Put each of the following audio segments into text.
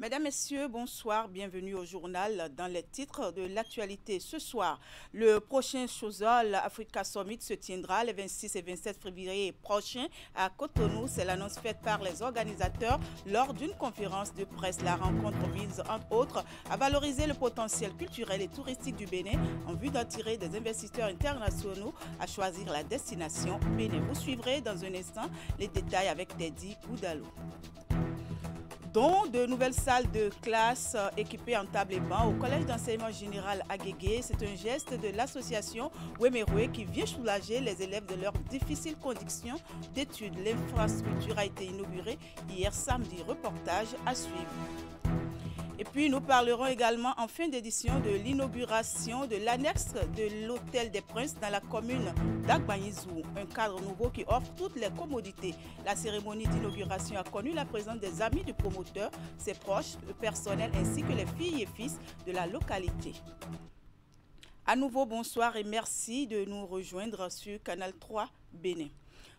Mesdames, Messieurs, bonsoir, bienvenue au journal. Dans les titres de l'actualité ce soir, le prochain Chosol Africa Summit se tiendra les 26 et 27 février prochains à Cotonou. C'est l'annonce faite par les organisateurs lors d'une conférence de presse. La rencontre vise, entre autres, à valoriser le potentiel culturel et touristique du Bénin en vue d'attirer des investisseurs internationaux à choisir la destination Bénin. Vous suivrez dans un instant les détails avec Teddy Goudalo. Dont de nouvelles salles de classe équipées en table et bancs au collège d'enseignement général Agégué. C'est un geste de l'association Wemeroué qui vient soulager les élèves de leurs difficiles conditions d'études. L'infrastructure a été inaugurée hier samedi. Reportage à suivre. Et puis nous parlerons également en fin d'édition de l'inauguration de l'annexe de l'Hôtel des Princes dans la commune d'Agbanizou, un cadre nouveau qui offre toutes les commodités. La cérémonie d'inauguration a connu la présence des amis du promoteur, ses proches, le personnel ainsi que les filles et fils de la localité. À nouveau, bonsoir et merci de nous rejoindre sur Canal 3 Bénin.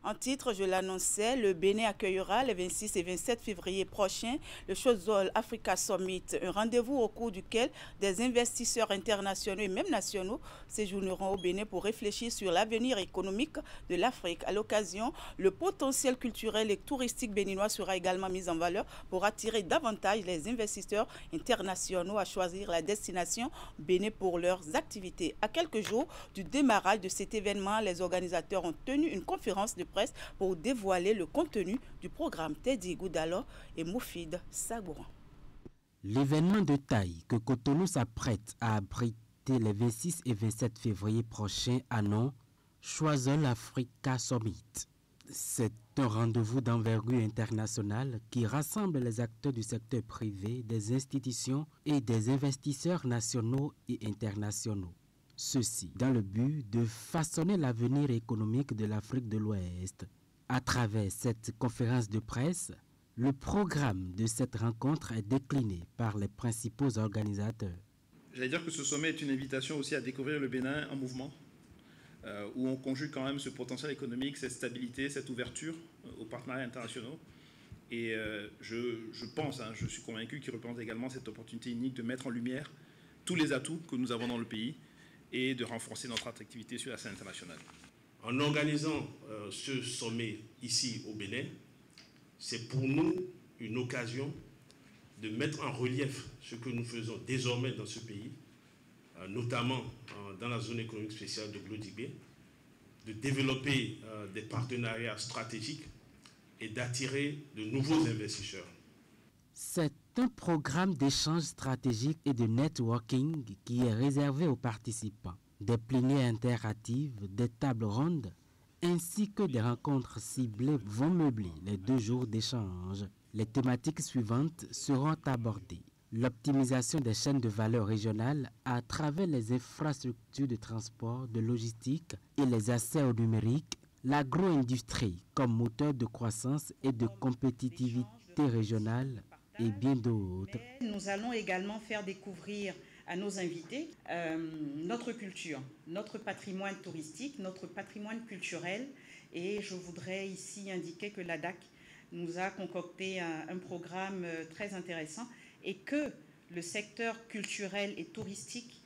En titre, je l'annonçais, le Bénin accueillera les 26 et 27 février prochains le Chosol Africa Summit, un rendez-vous au cours duquel des investisseurs internationaux et même nationaux séjourneront au Bénin pour réfléchir sur l'avenir économique de l'Afrique. À l'occasion, le potentiel culturel et touristique béninois sera également mis en valeur pour attirer davantage les investisseurs internationaux à choisir la destination Bénin pour leurs activités. À quelques jours du démarrage de cet événement, les organisateurs ont tenu une conférence de presse pour dévoiler le contenu du programme. Teddy Goudalo et Moufid Sagouran. L'événement de taille que Cotonou s'apprête à abriter les 26 et 27 février prochains à nom Chosol Africa Summit. C'est un rendez-vous d'envergure internationale qui rassemble les acteurs du secteur privé, des institutions et des investisseurs nationaux et internationaux. Ceci dans le but de façonner l'avenir économique de l'Afrique de l'Ouest. À travers cette conférence de presse, le programme de cette rencontre est décliné par les principaux organisateurs. J'allais dire que ce sommet est une invitation aussi à découvrir le Bénin en mouvement, où on conjugue quand même ce potentiel économique, cette stabilité, cette ouverture aux partenariats internationaux. Et je pense, je suis convaincu qu'il représente également cette opportunité unique de mettre en lumière tous les atouts que nous avons dans le pays et de renforcer notre attractivité sur la scène internationale. En organisant ce sommet ici au Bénin, c'est pour nous une occasion de mettre en relief ce que nous faisons désormais dans ce pays, notamment dans la zone économique spéciale de Glodibé, de développer des partenariats stratégiques et d'attirer de nouveaux investisseurs. C'est un programme d'échange stratégique et de networking qui est réservé aux participants. Des plénières interactives, des tables rondes, ainsi que des rencontres ciblées vont meubler les 2 jours d'échange. Les thématiques suivantes seront abordées. L'optimisation des chaînes de valeur régionales à travers les infrastructures de transport, de logistique et les accès au numérique, l'agro-industrie comme moteur de croissance et de compétitivité régionale, et bien d'autres. Nous allons également faire découvrir à nos invités notre culture, notre patrimoine touristique, notre patrimoine culturel. Et je voudrais ici indiquer que l'ADAC nous a concocté un programme très intéressant et que le secteur culturel et touristique,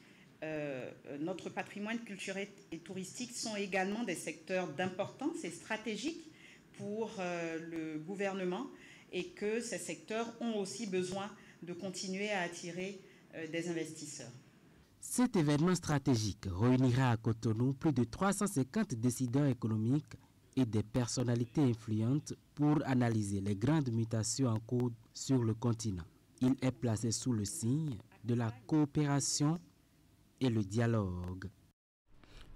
notre patrimoine culturel et touristique sont également des secteurs d'importance et stratégiques pour le gouvernement, et que ces secteurs ont aussi besoin de continuer à attirer des investisseurs. Cet événement stratégique réunira à Cotonou plus de 350 décideurs économiques et des personnalités influentes pour analyser les grandes mutations en cours sur le continent. Il est placé sous le signe de la coopération et le dialogue.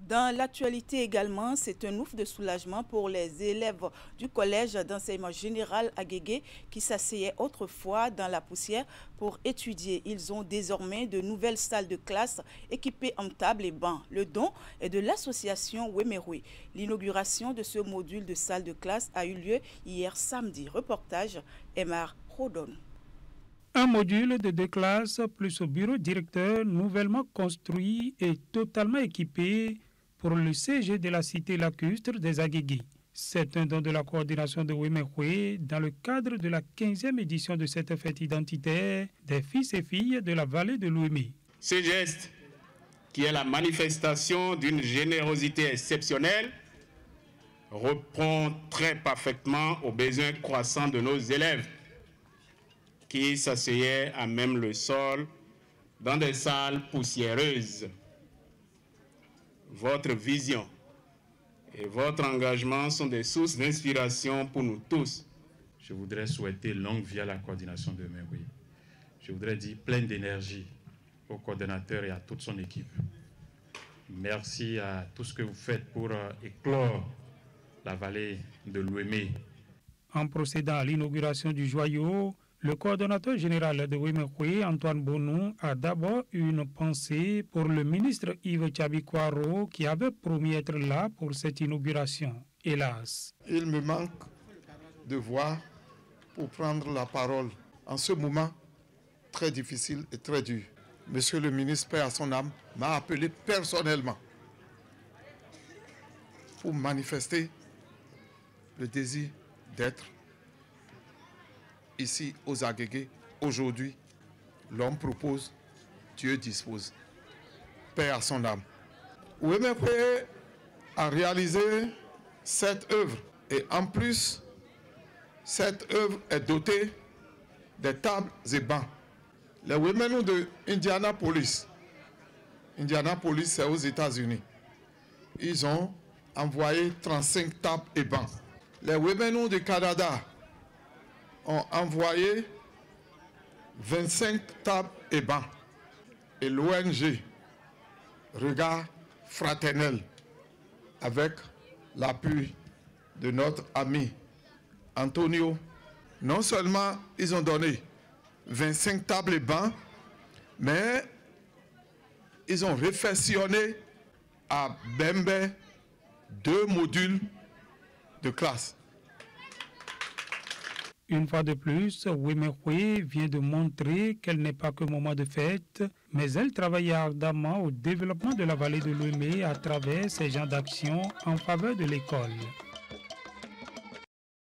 Dans l'actualité également, c'est un ouf de soulagement pour les élèves du collège d'enseignement général Agégué qui s'asseyaient autrefois dans la poussière pour étudier. Ils ont désormais de nouvelles salles de classe équipées en table et bancs. Le don est de l'association Wemeroué. L'inauguration de ce module de salle de classe a eu lieu hier samedi. Reportage Emar Rodon. Un module de 2 classes plus au bureau directeur nouvellement construit et totalement équipé pour le CG de la cité lacustre des Agégué. C'est un don de la coordination de Wemekwe dans le cadre de la 15e édition de cette fête identitaire des fils et filles de la vallée de l'Ouémé. Ce geste, qui est la manifestation d'une générosité exceptionnelle, répond très parfaitement aux besoins croissants de nos élèves qui s'asseyaient à même le sol dans des salles poussiéreuses. Votre vision et votre engagement sont des sources d'inspiration pour nous tous. Je voudrais souhaiter longue vie à la coordination de Wemekwe. Je voudrais dire plein d'énergie au coordonnateur et à toute son équipe. Merci à tout ce que vous faites pour éclore la vallée de l'Ouémé. En procédant à l'inauguration du joyau, le coordonnateur général de Wemekwe, Antoine Bonou, a d'abord eu une pensée pour le ministre Yves Tchabi-Kwaro qui avait promis être là pour cette inauguration. Hélas. Il me manque de voix pour prendre la parole en ce moment très difficile et très dur. Monsieur le ministre, paix à son âme, m'a appelé personnellement pour manifester le désir d'être ici aux Agégués. Aujourd'hui, l'homme propose, Dieu dispose. Paix à son âme. Wemekwe a réalisé cette œuvre et en plus, cette œuvre est dotée des tables et bancs. Les Wemenu de Indianapolis, c'est aux États-Unis, ils ont envoyé 35 tables et bancs. Les Wemenu du Canada ont envoyé 25 tables et bancs. Et l'ONG Regard Fraternel, avec l'appui de notre ami Antonio, non seulement ils ont donné 25 tables et bancs, mais ils ont réfectionné à Bembe 2 modules de classe. Une fois de plus, Wemekwe vient de montrer qu'elle n'est pas que moment de fête, mais elle travaille ardemment au développement de la vallée de l'Ouémé à travers ses genres d'action en faveur de l'école.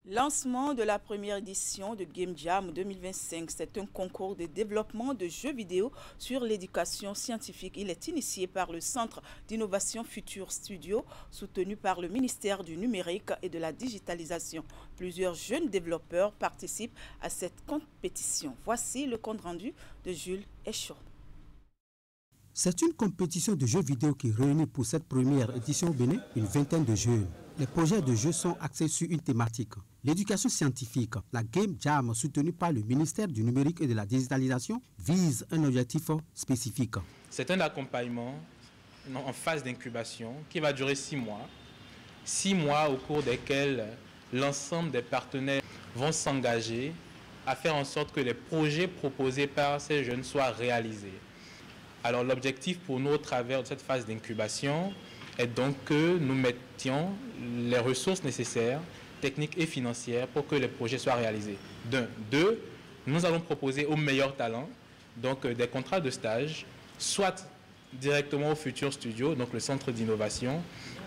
Lancement de la première édition de Game Jam 2025. C'est un concours de développement de jeux vidéo sur l'éducation scientifique. Il est initié par le Centre d'innovation Future Studio, soutenu par le ministère du Numérique et de la Digitalisation. Plusieurs jeunes développeurs participent à cette compétition. Voici le compte rendu de Jules Echaud. C'est une compétition de jeux vidéo qui réunit pour cette première édition au Bénin une vingtaine de jeux. Les projets de jeux sont axés sur une thématique. L'éducation scientifique, la Game Jam, soutenue par le ministère du Numérique et de la Digitalisation, vise un objectif spécifique. C'est un accompagnement en phase d'incubation qui va durer 6 mois. 6 mois au cours desquels l'ensemble des partenaires vont s'engager à faire en sorte que les projets proposés par ces jeunes soient réalisés. Alors l'objectif pour nous au travers de cette phase d'incubation est donc que nous mettions les ressources nécessaires, techniques et financières pour que les projets soient réalisés. Deux, nous allons proposer aux meilleurs talents donc des contrats de stage, soit directement au Futur Studio, donc le centre d'innovation,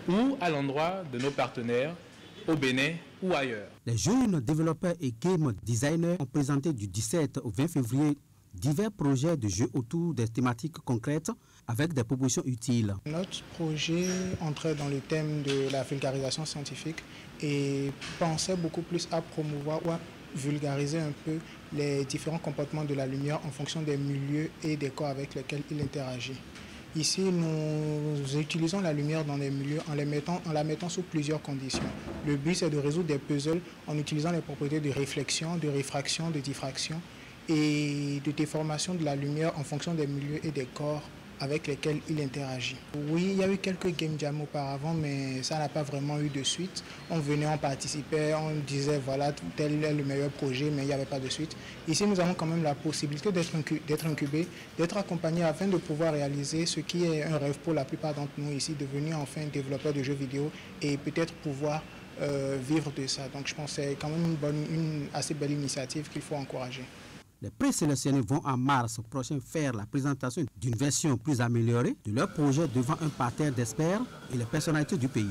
ou à l'endroit de nos partenaires au Bénin ou ailleurs. Les jeunes développeurs et game designers ont présenté du 17 au 20 février divers projets de jeux autour des thématiques concrètes avec des propositions utiles. Notre projet entrait dans le thème de la vulgarisation scientifique et pensait beaucoup plus à promouvoir ou à vulgariser un peu les différents comportements de la lumière en fonction des milieux et des corps avec lesquels il interagit. Ici, nous utilisons la lumière dans les milieux en la mettant sous plusieurs conditions. Le but, c'est de résoudre des puzzles en utilisant les propriétés de réflexion, de réfraction, de diffraction et de déformation de la lumière en fonction des milieux et des corps avec lesquels il interagit. Oui, il y a eu quelques game jams auparavant, mais ça n'a pas vraiment eu de suite. On venait, on participait, on disait voilà, tel est le meilleur projet, mais il n'y avait pas de suite. Ici, nous avons quand même la possibilité d'être incubés, d'être accompagnés afin de pouvoir réaliser ce qui est un rêve pour la plupart d'entre nous ici, devenir enfin développeur de jeux vidéo et peut-être pouvoir vivre de ça. Donc je pense que c'est quand même une assez belle initiative qu'il faut encourager. Les présélectionnés vont en mars prochain faire la présentation d'une version plus améliorée de leur projet devant un parterre d'experts et les personnalités du pays.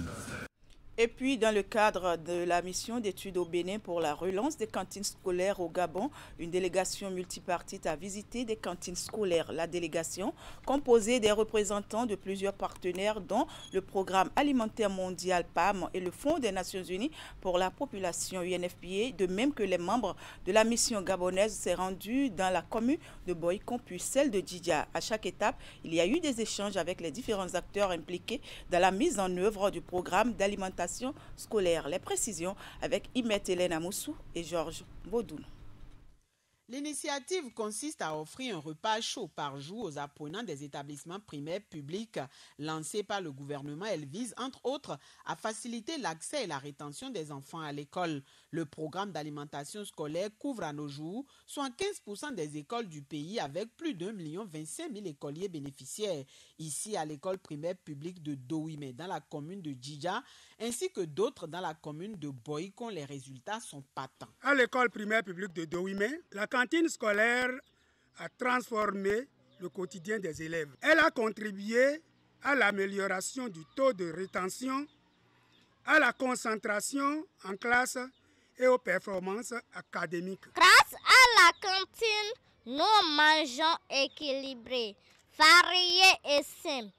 Et puis, dans le cadre de la mission d'études au Bénin pour la relance des cantines scolaires au Gabon, une délégation multipartite a visité des cantines scolaires. La délégation, composée des représentants de plusieurs partenaires, dont le Programme alimentaire mondial PAM et le Fonds des Nations Unies pour la population UNFPA, de même que les membres de la mission gabonaise, s'est rendue dans la commune de Boïkon puis celle de Djidja. À chaque étape, il y a eu des échanges avec les différents acteurs impliqués dans la mise en œuvre du programme d'alimentation scolaire. Les précisions avec Imet Hélène Amoussou et Georges Baudoun. L'initiative consiste à offrir un repas chaud par jour aux apprenants des établissements primaires publics. Lancée par le gouvernement, elle vise entre autres à faciliter l'accès et la rétention des enfants à l'école. Le programme d'alimentation scolaire couvre à nos jours 75% des écoles du pays avec plus d'1,25 million écoliers bénéficiaires. Ici à l'école primaire publique de Douimé dans la commune de Djidja ainsi que d'autres dans la commune de Boïkon, les résultats sont patents. À l'école primaire publique de Douimé, la cantine scolaire a transformé le quotidien des élèves. Elle a contribué à l'amélioration du taux de rétention, à la concentration en classe et aux performances académiques. Grâce à la cantine, nous mangeons équilibré, varié et sain.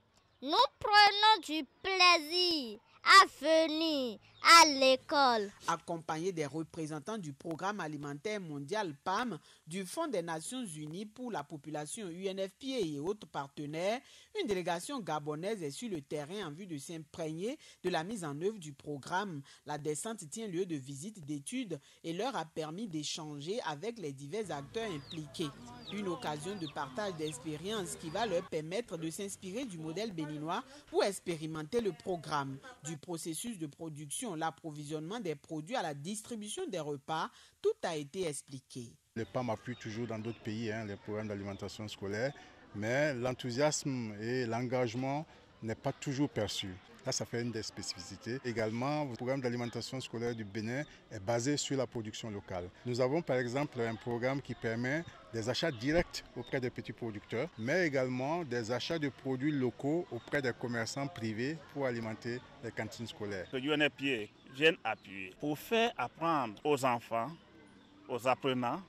Nous prenons du plaisir à venir à l'école. Accompagné des représentants du Programme alimentaire mondial PAM, du Fonds des Nations Unies pour la population UNFPA et autres partenaires, une délégation gabonaise est sur le terrain en vue de s'imprégner de la mise en œuvre du programme. La descente tient lieu de visites d'études et leur a permis d'échanger avec les divers acteurs impliqués. Une occasion de partage d'expériences qui va leur permettre de s'inspirer du modèle béninois pour expérimenter le programme. Du processus de production, l'approvisionnement des produits à la distribution des repas, tout a été expliqué. Le PAM appuie toujours dans d'autres pays les programmes d'alimentation scolaire, mais l'enthousiasme et l'engagement n'est pas toujours perçu. Là, ça fait une des spécificités. Également, le programme d'alimentation scolaire du Bénin est basé sur la production locale. Nous avons par exemple un programme qui permet des achats directs auprès des petits producteurs, mais également des achats de produits locaux auprès des commerçants privés pour alimenter les cantines scolaires. Le UNFPA vient appuyer pour faire apprendre aux enfants, aux apprenants,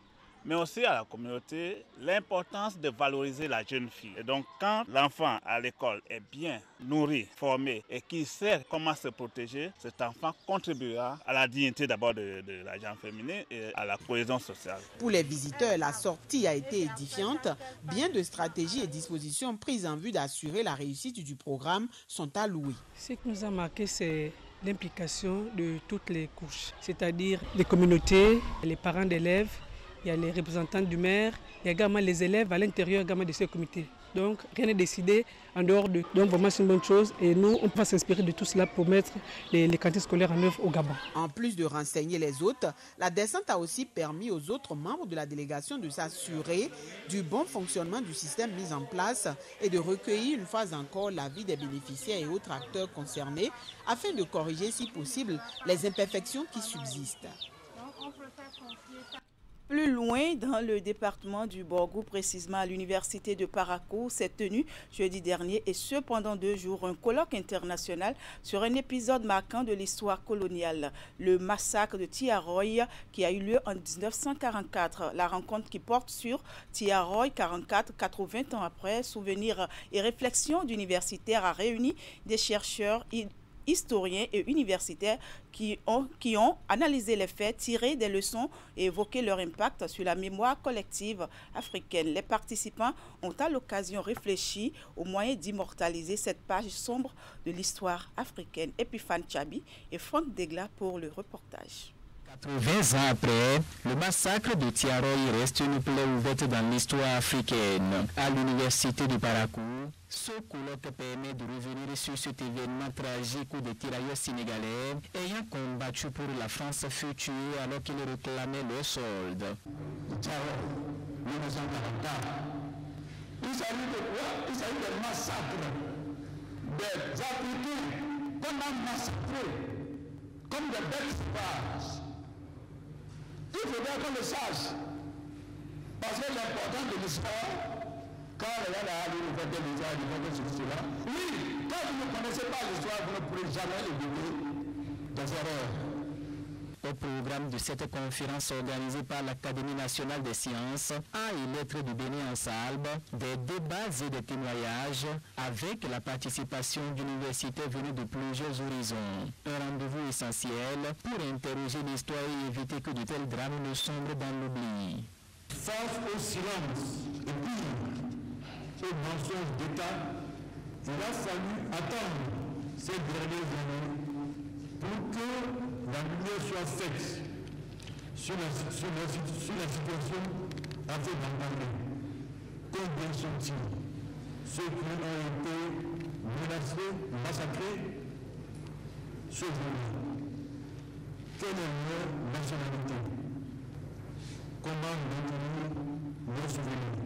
mais aussi à la communauté, l'importance de valoriser la jeune fille. Et donc, quand l'enfant à l'école est bien nourri, formé et qui sait comment se protéger, cet enfant contribuera à la dignité d'abord de la gente féminine et à la cohésion sociale. Pour les visiteurs, la sortie a été édifiante. Bien de stratégies et dispositions prises en vue d'assurer la réussite du programme sont allouées. Ce qui nous a marqué, c'est l'implication de toutes les couches, c'est-à-dire les communautés, les parents d'élèves, il y a les représentants du maire, il y a également les élèves à l'intérieur également de ce comité. Donc rien n'est décidé en dehors de... Donc vraiment c'est une bonne chose et nous on peut s'inspirer de tout cela pour mettre les cantines scolaires en œuvre au Gabon. En plus de renseigner les hôtes, la descente a aussi permis aux autres membres de la délégation de s'assurer du bon fonctionnement du système mis en place et de recueillir une fois encore l'avis des bénéficiaires et autres acteurs concernés afin de corriger si possible les imperfections qui subsistent. Plus loin, dans le département du Borgou, précisément à l'université de Parakou, s'est tenu jeudi dernier et ce pendant 2 jours un colloque international sur un épisode marquant de l'histoire coloniale, le massacre de Tiaroy qui a eu lieu en 1944. La rencontre qui porte sur Tiaroy 44, 80 ans après, souvenirs et réflexions d'universitaires a réuni des chercheurs historiens et universitaires qui ont analysé les faits, tiré des leçons et évoqué leur impact sur la mémoire collective africaine. Les participants ont à l'occasion réfléchi aux moyens d'immortaliser cette page sombre de l'histoire africaine. Epiphane Chabi et Franck Degla pour le reportage. 80 ans après, le massacre de Tiaroy reste une plaie ouverte dans l'histoire africaine. À l'université de Parakou, ce colloque permet de revenir sur cet événement tragique des tirailleurs sénégalais ayant combattu pour la France future alors qu'ils réclamaient leur solde. Il s'agit de quoi? Il s'agit de massacre des Africains qu'on a massacrés comme des bêtes sauvages. Il faudrait qu'on le sache. Parce que l'important de l'histoire, quand les gens à l'université de l'histoire, ils vont sur cela. Oui, quand vous ne connaissez pas l'histoire, vous ne pourrez jamais l'éviter. des erreurs. Au programme de cette conférence organisée par l'Académie nationale des sciences, Arts et Lettres du Bénin en Salbe, des débats et des témoignages avec la participation d'universités venues de plusieurs horizons. Un rendez-vous essentiel pour interroger l'histoire et éviter que de tels drames ne sombrent dans l'oubli. Face au silence et puis aux mensonges d'État, il a fallu attendre ces dernières années pour que la lumière soit faite sur la situation avec l'Angleterre. Combien sont-ils ceux qui ont été menacés, massacrés ce jour-là? Quelle est leur nationalité? Comment maintenir nos souvenirs?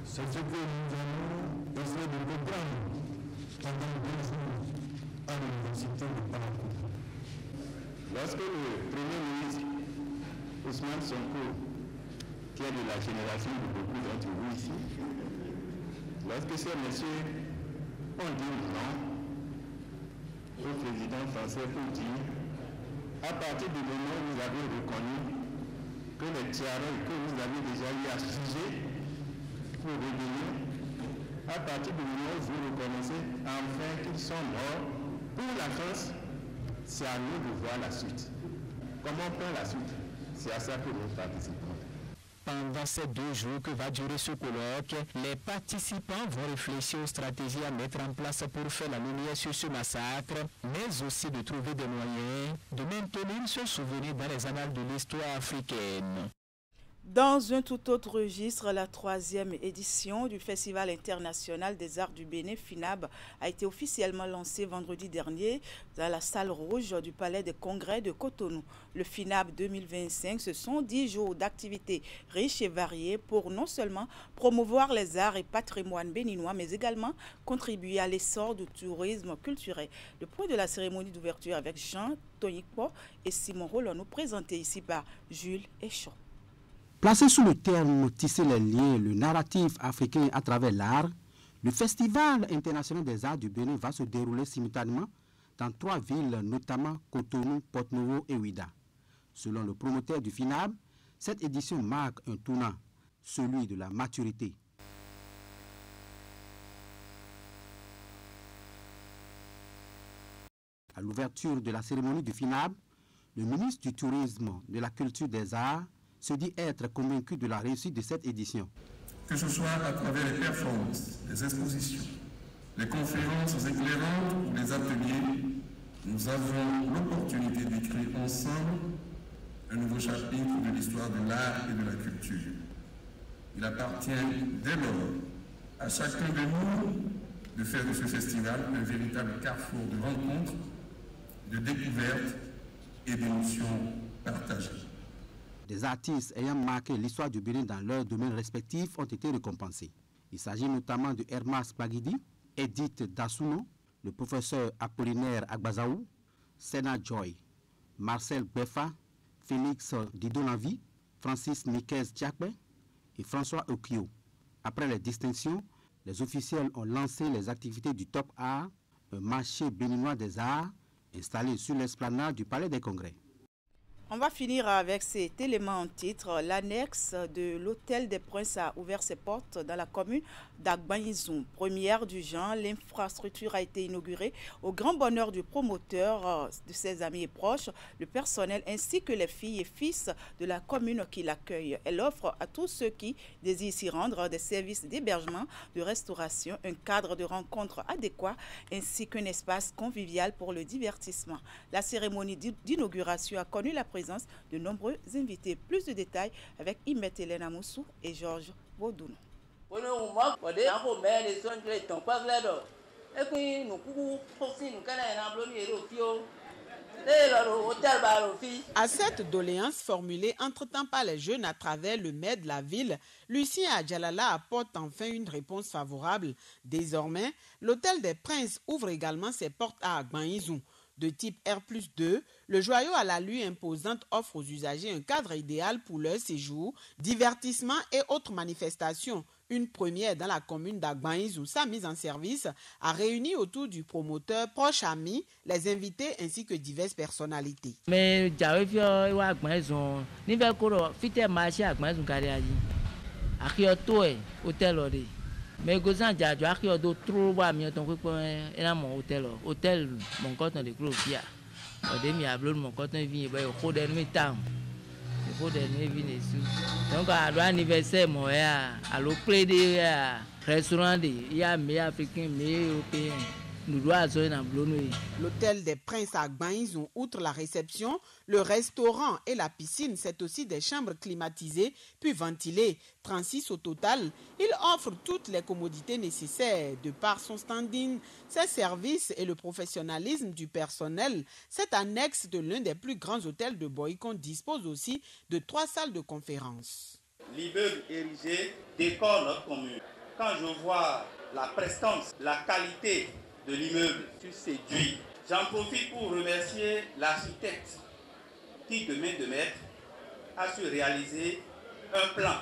C'est ce que nous allons essayer de comprendre pendant 2 jours à l'université de Parakou. Lorsque le Premier ministre Ousmane Sonko, qui est de la génération de beaucoup d'entre vous ici, lorsque ces messieurs ont dit non au président français pour dire, à partir du moment où vous avez reconnu que les tiareils que vous avez déjà eu à juger pour révéler, à partir du moment où vous reconnaissez enfin qu'ils sont morts pour la France, c'est à nous de voir la suite. Comment on prend la suite? C'est à ça que nous participons. Pendant ces 2 jours que va durer ce colloque, les participants vont réfléchir aux stratégies à mettre en place pour faire la lumière sur ce massacre, mais aussi de trouver des moyens de maintenir ce souvenir dans les annales de l'histoire africaine. Dans un tout autre registre, la 3e édition du Festival international des arts du Bénin, FINAB, a été officiellement lancée vendredi dernier dans la salle rouge du Palais des Congrès de Cotonou. Le FINAB 2025, ce sont 10 jours d'activités riches et variées pour non seulement promouvoir les arts et patrimoines béninois, mais également contribuer à l'essor du tourisme culturel. Le point de la cérémonie d'ouverture avec Jean Tonikpo et Simon Rollon, présenté ici par Jules Echon. Placé sous le terme « Tisser les liens, le narratif africain à travers l'art », le Festival international des arts du Bénin va se dérouler simultanément dans 3 villes, notamment Cotonou, Porto-Novo et Ouidah. Selon le promoteur du FINAB, cette édition marque un tournant, celui de la maturité. À l'ouverture de la cérémonie du FINAB, le ministre du Tourisme, de la Culture des Arts se dit être convaincu de la réussite de cette édition. Que ce soit à travers les performances, les expositions, les conférences éclairantes ou les ateliers, nous avons l'opportunité d'écrire ensemble un nouveau chapitre de l'histoire de l'art et de la culture. Il appartient dès lors à chacun de nous de faire de ce festival un véritable carrefour de rencontres, de découvertes et d'émotions partagées. Des artistes ayant marqué l'histoire du Bénin dans leurs domaines respectifs ont été récompensés. Il s'agit notamment de Hermas Bagidi, Edith Dasuno, le professeur Apollinaire Agbazaou, Sena Joy, Marcel Beffa, Félix Didonanvi, Francis Nikez Tchakbe et François Okio. Après les distinctions, les officiels ont lancé les activités du Top Art, un marché béninois des arts installé sur l'esplanade du Palais des Congrès. On va finir avec cet élément en titre. L'annexe de l'Hôtel des Princes a ouvert ses portes dans la commune d'Agbanizou. Première du genre, l'infrastructure a été inaugurée au grand bonheur du promoteur, de ses amis et proches, le personnel ainsi que les filles et fils de la commune qui l'accueillent. Elle offre à tous ceux qui désirent s'y rendre des services d'hébergement, de restauration, un cadre de rencontre adéquat ainsi qu'un espace convivial pour le divertissement. La cérémonie d'inauguration a connu la présence de nombreux invités. Plus de détails avec Imet Hélène Moussou et Georges Baudouno. À cette doléance formulée entre-temps par les jeunes à travers le maire de la ville, Lucien Adjalala apporte enfin une réponse favorable. Désormais, l'Hôtel des Princes ouvre également ses portes à Agbanizou. De type R+2, le joyau à l'allure imposante offre aux usagers un cadre idéal pour leur séjour, divertissement et autres manifestations. Une première dans la commune d'Agbaïz où sa mise en service a réuni autour du promoteur proches amis, les invités ainsi que diverses personnalités. Mais Agbaïz ni ve ko fite marché Agbaïz gari akioto hôtel mais gozan jajo akiodo trop ba mi ton ko ena mon hôtel mon coton de Clovia ode mi ablo mon coton vin ba ko de mi tam ko de mi vin esu donc à l'anniversaire mon à lo plaider restaurant de ya me africain me européen. L'hôtel des Princes à Agbaïz, outre la réception, le restaurant et la piscine, c'est aussi des chambres climatisées puis ventilées, 36 au total. Il offre toutes les commodités nécessaires. De par son standing, ses services et le professionnalisme du personnel, cette annexe de l'un des plus grands hôtels de Boycon dispose aussi de 3 salles de conférence. L'immeuble érigé décore notre commune. Quand je vois la prestance, la qualité de l'immeuble, je suis séduit. J'en profite pour remercier l'architecte qui, de main de maître, a su réaliser un plan.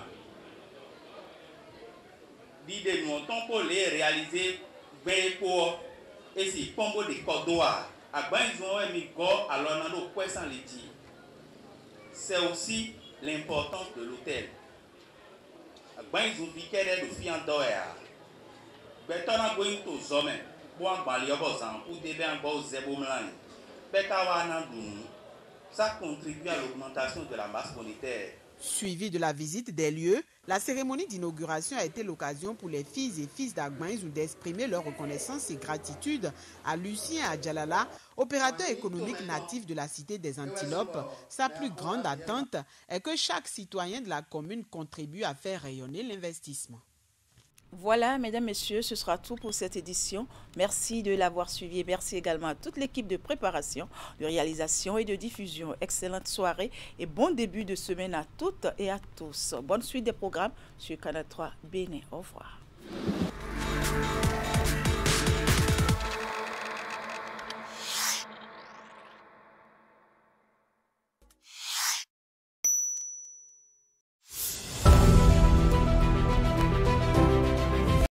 L'idée de mon temps pour les réaliser pour et si pombo de Cordoa. À ben ils ont mis go alors dans nos points sans les dire. C'est aussi l'importance de l'hôtel. À ben ils ont vu qu'elle est de fiandoya. Betona going to zome. Ça contribue à l'augmentation de la masse monétaire. Suivi de la visite des lieux, la cérémonie d'inauguration a été l'occasion pour les filles et fils d'Agbaïz d'exprimer leur reconnaissance et gratitude à Lucien Adjalala, opérateur économique natif de la cité des Antilopes. Sa plus grande attente est que chaque citoyen de la commune contribue à faire rayonner l'investissement. Voilà, mesdames, messieurs, ce sera tout pour cette édition. Merci de l'avoir suivi et merci également à toute l'équipe de préparation, de réalisation et de diffusion. Excellente soirée et bon début de semaine à toutes et à tous. Bonne suite des programmes sur Canal 3 Bénin. Au revoir.